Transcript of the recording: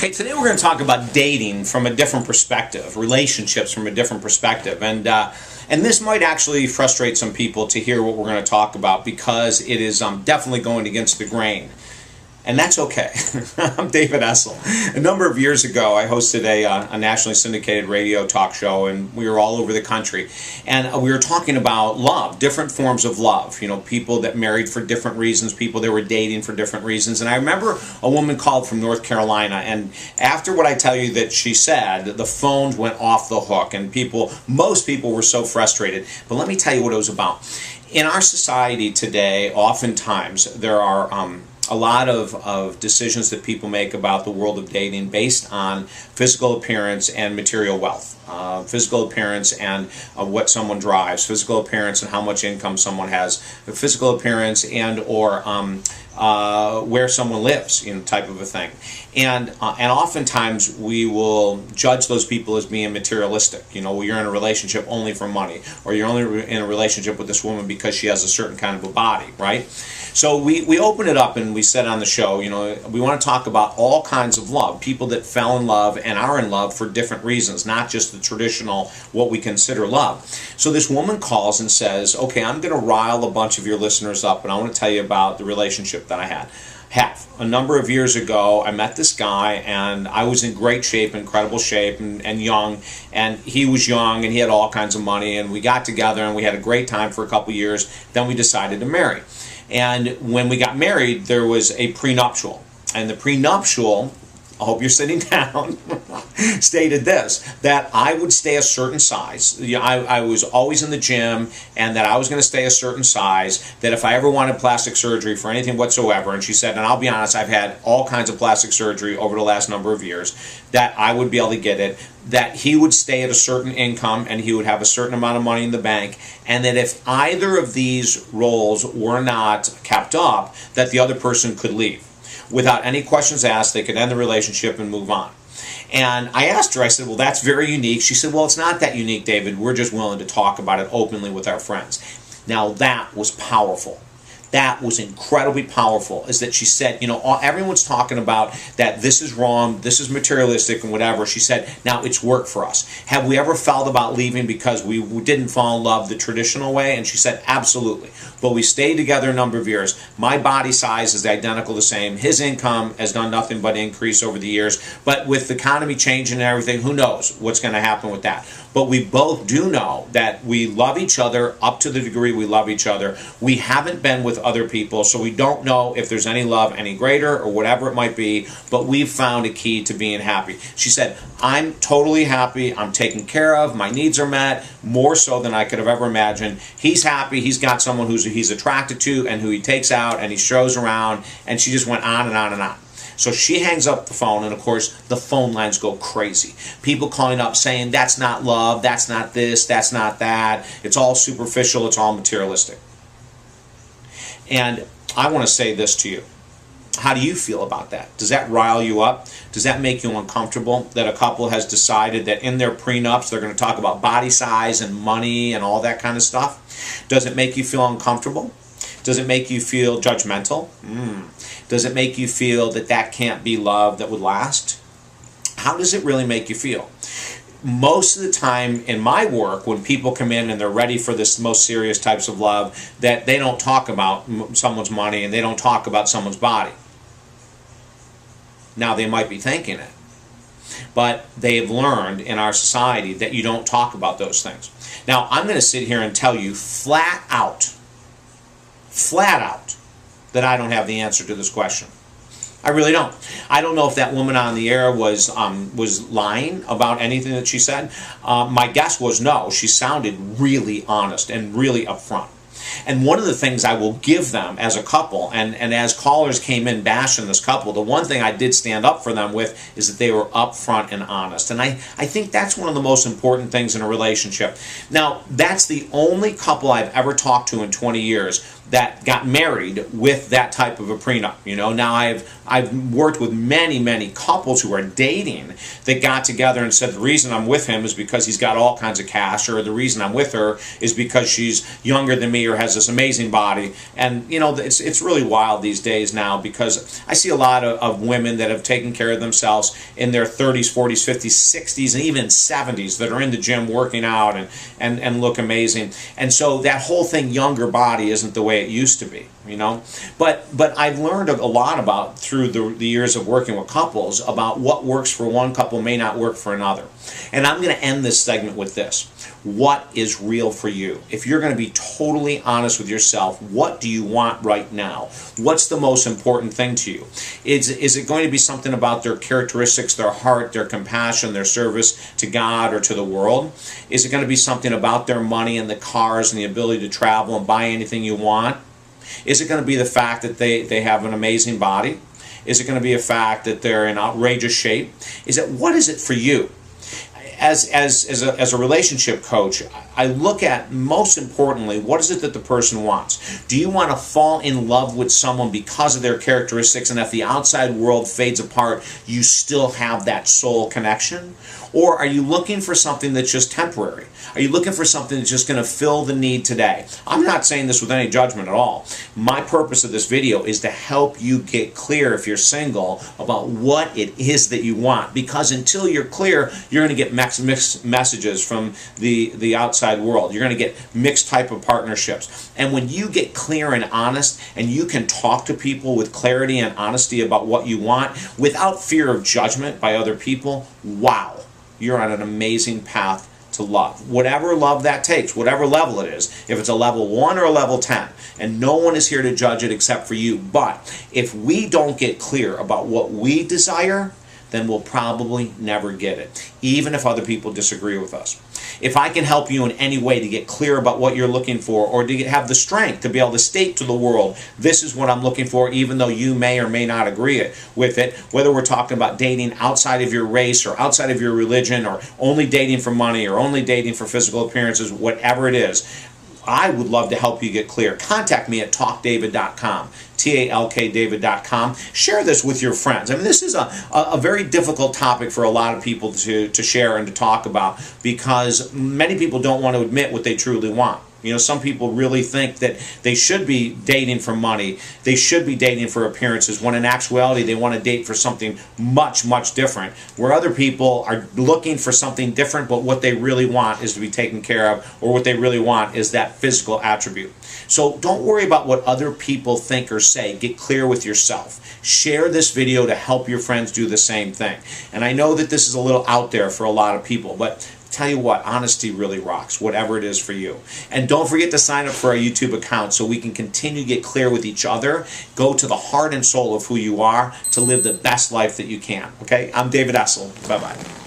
Okay, today we're going to talk about dating from a different perspective, relationships from a different perspective, and this might actually frustrate some people to hear what we're going to talk about because it is definitely going against the grain. And that's okay. I'm David Essel. A number of years ago, I hosted a nationally syndicated radio talk show, and we were all over the country. And we were talking about love, different forms of love. You know, people that married for different reasons, people that were dating for different reasons. And I remember a woman called from North Carolina, and after what I tell you that she said, the phones went off the hook, and most people were so frustrated. But let me tell you what it was about. In our society today, oftentimes there are a lot of decisions that people make about the world of dating based on physical appearance and material wealth. Physical appearance and what someone drives, physical appearance and how much income someone has, physical appearance and or where someone lives, type of a thing. And oftentimes we will judge those people as being materialistic. Well, you're in a relationship only for money, or you're only in a relationship with this woman because she has a certain kind of a body, right? So we open it up and we said on the show, we want to talk about all kinds of love, people that fell in love and are in love for different reasons, not just the traditional, what we consider love. So this woman calls and says, okay, I'm going to rile a bunch of your listeners up and I want to tell you about the relationship that I had. A number of years ago, I met this guy, and I was in great shape, incredible shape, and young, and he was young, and he had all kinds of money, and we got together, and we had a great time for a couple years. Then we decided to marry. And when we got married, there was a prenuptial, and the prenuptial, I hope you're sitting down, stated this, that I would stay a certain size. I was always in the gym, and that I was going to stay a certain size, that if I ever wanted plastic surgery for anything whatsoever, and she said, and I'll be honest, I've had all kinds of plastic surgery over the last number of years, that I would be able to get it, that he would stay at a certain income, and he would have a certain amount of money in the bank, and that if either of these roles were not kept up, that the other person could leave. Without any questions asked, they could end the relationship and move on. And I asked her, I said, well, that's very unique. She said, well, it's not that unique, David. We're just willing to talk about it openly with our friends. Now, that was powerful. That was incredibly powerful, is that she said, everyone's talking about that this is wrong, this is materialistic and whatever. She said, now it's worked for us. Have we ever felt about leaving because we didn't fall in love the traditional way? And she said, absolutely. But we stayed together a number of years. My body size is identical the same. His income has done nothing but increase over the years. But with the economy changing and everything, who knows what's going to happen with that. But we both do know that we love each other up to the degree we love each other. We haven't been with other people, so we don't know if there's any love any greater or whatever it might be, but we've found a key to being happy. She said, I'm totally happy, I'm taken care of, my needs are met, more so than I could have ever imagined. He's happy, he's got someone who he's attracted to and who he takes out and he shows around, and she just went on and on and on. So she hangs up the phone, and of course, the phone lines go crazy. People calling up saying, that's not love, that's not this, that's not that. It's all superficial, it's all materialistic. And I want to say this to you. How do you feel about that? Does that rile you up? Does that make you uncomfortable that a couple has decided that in their prenups they're going to talk about body size and money and all that kind of stuff? Does it make you feel uncomfortable? Does it make you feel judgmental? Does it make you feel that that can't be love that would last? How does it really make you feel? Most of the time in my work, when people come in and they're ready for this most serious types of love, that they don't talk about someone's money and they don't talk about someone's body. Now, they might be thinking it, but they've learned in our society that you don't talk about those things. Now, I'm going to sit here and tell you flat out, that I don't have the answer to this question. I really don't. I don't know if that woman on the air was lying about anything that she said. My guess was no. She sounded really honest and really upfront. And one of the things I will give them as a couple, and as callers came in bashing this couple, the one thing I did stand up for them with is that they were upfront and honest. And I think that's one of the most important things in a relationship. Now, that's the only couple I've ever talked to in 20 years that got married with that type of a prenup. You know, now I've worked with many couples who are dating that got together and said the reason I'm with him is because he's got all kinds of cash, or the reason I'm with her is because she's younger than me or has this amazing body. And you know, it's really wild these days now, because I see a lot of women that have taken care of themselves in their 30s, 40s, 50s, 60s, and even 70s that are in the gym working out and look amazing. And so that whole thing, younger body, isn't the way it used to be, you know. But I've learned a lot about, through the years of working with couples, about what works for one couple may not work for another. And I'm going to end this segment with this. What is real for you? If you're going to be totally honest with yourself, what do you want right now? What's the most important thing to you? Is it going to be something about their characteristics, their heart, their compassion, their service to God or to the world? Is it going to be something about their money and the cars and the ability to travel and buy anything you want? Is it going to be the fact that they have an amazing body? Is it going to be a fact that they're in outrageous shape? What is it for you? As a relationship coach, I look at, most importantly, what is it that the person wants? Do you want to fall in love with someone because of their characteristics, and if the outside world fades apart, you still have that soul connection? Or are you looking for something that's just temporary? Are you looking for something that's just going to fill the need today? I'm not saying this with any judgment at all. My purpose of this video is to help you get clear, if you're single, about what it is that you want. Because until you're clear, you're going to get mixed messages from the outside world. You're going to get mixed type of partnerships. And when you get clear and honest, and you can talk to people with clarity and honesty about what you want without fear of judgment by other people, wow, you're on an amazing path to love. Whatever love that takes, whatever level it is, if it's a level 1 or a level 10, and no one is here to judge it except for you. But if we don't get clear about what we desire, then we'll probably never get it, even if other people disagree with us. If I can help you in any way to get clear about what you're looking for, or to have the strength to be able to state to the world, this is what I'm looking for, even though you may or may not agree with it, whether we're talking about dating outside of your race or outside of your religion, or only dating for money, or only dating for physical appearances, whatever it is, I would love to help you get clear. Contact me at talkdavid.com, talkdavid.com. Share this with your friends. I mean, this is a very difficult topic for a lot of people to share and to talk about, because many people don't want to admit what they truly want. You know, some people really think that they should be dating for money, they should be dating for appearances, when in actuality they want to date for something much different. Where other people are looking for something different, but what they really want is to be taken care of, or what they really want is that physical attribute. So don't worry about what other people think or say. Get clear with yourself. Share this video to help your friends do the same thing. And I know that this is a little out there for a lot of people, but tell you what, honesty really rocks, whatever it is for you. And don't forget to sign up for our YouTube account so we can continue to get clear with each other, go to the heart and soul of who you are to live the best life that you can. Okay? I'm David Essel. Bye-bye.